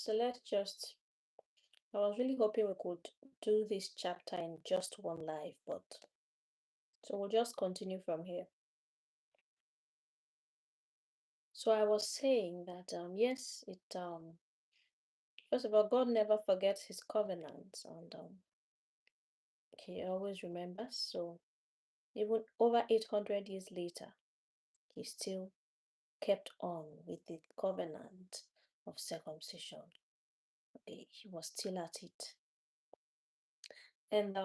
So let's just, I was really hoping we could do this chapter in just one live, but so we'll just continue from here. So I was saying that yes, it first of all, God never forgets his covenants, and he always remembers. So even over 800 years later, he still kept on with the covenant of circumcision. Okay, he was still at it. And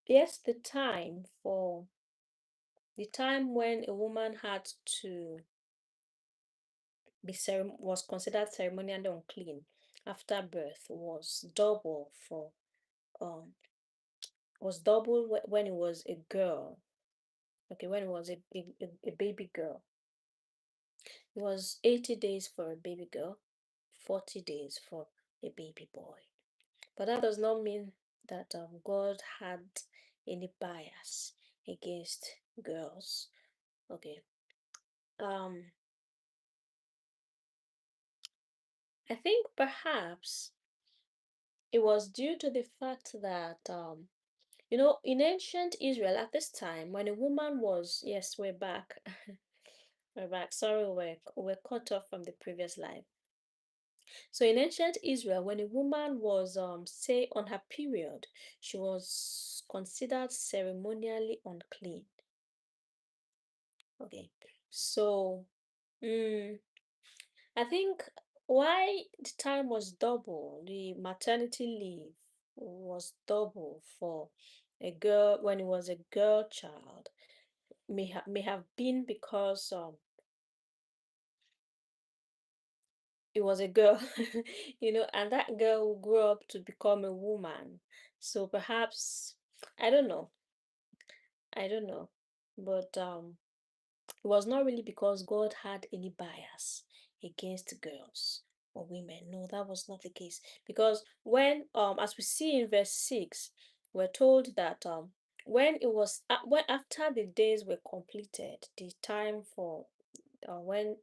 yes, the time when a woman had to was considered ceremonially unclean after birth um was double when it was a girl. Okay, when it was a baby girl, it was 80 days for a baby girl, 40 days for a baby boy. But that does not mean that God had any bias against girls. Okay. Um, I think perhaps it was due to the fact that in ancient Israel at this time, when a woman was, yes, we're back, we're back. Sorry, we're cut off from the previous life. So in ancient Israel, when a woman was, say, on her period, she was considered ceremonially unclean. Okay, so I think why the time was double, the maternity leave was double for a girl when it was a girl child may have been because it was a girl, and that girl grew up to become a woman. So perhaps I don't know, I don't know, but it was not really because God had any bias against girls or women. No, that was not the case. Because when, as we see in verse 6, we're told that when it was when after the days were completed, the time for when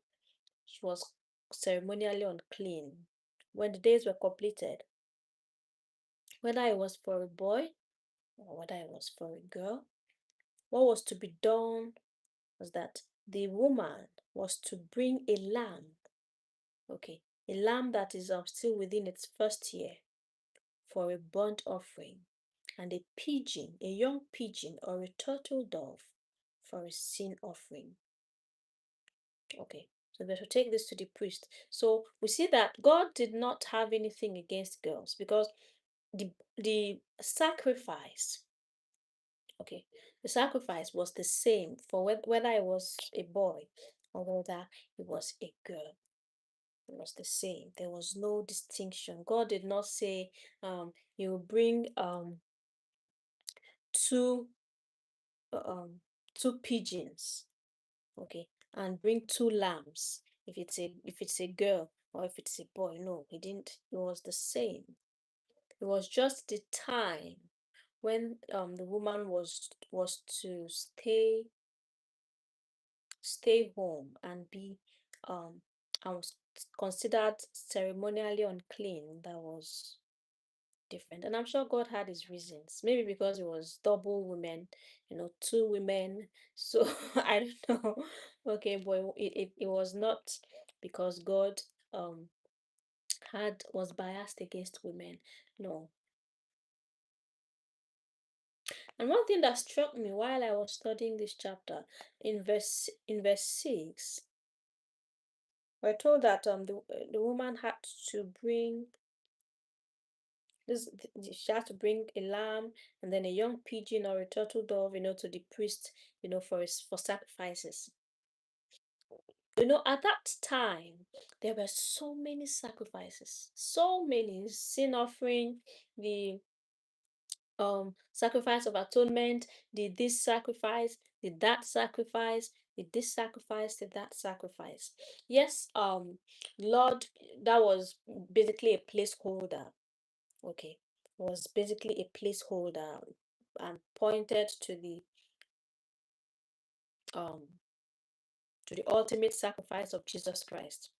she was ceremonially unclean, when the days were completed, whether it was for a boy or whether it was for a girl, what was to be done was that the woman was to bring a lamb, okay, a lamb that is still within its first year for a burnt offering, and a pigeon, a young pigeon or a turtle dove for a sin offering. Okay, so they should take this to the priest. So we see that God did not have anything against girls because the sacrifice, okay, the sacrifice was the same for whether it was a boy or whether it was a girl. It was the same. There was no distinction. God did not say, you will bring two um two pigeons, okay, and bring two lambs if it's a girl or if it's a boy. No, he didn't. It was the same. It was just the time when the woman was to stay home and be and was considered ceremonially unclean. That was different. And I'm sure God had his reasons. Maybe because it was double women, two women. So I don't know. Okay, but it was not because God um was biased against women. No. And one thing that struck me while I was studying this chapter in verse 6, we're told that the woman had to bring she had to bring a lamb and then a young pigeon or a turtle dove, to the priest, for sacrifices. At that time, there were so many sacrifices, so many sin offering, the sacrifice of atonement, did this sacrifice, did that sacrifice, did this sacrifice, did that sacrifice. Yes, Lord, that was basically a placeholder. Okay, was basically a placeholder and pointed to the um to the ultimate sacrifice of Jesus Christ.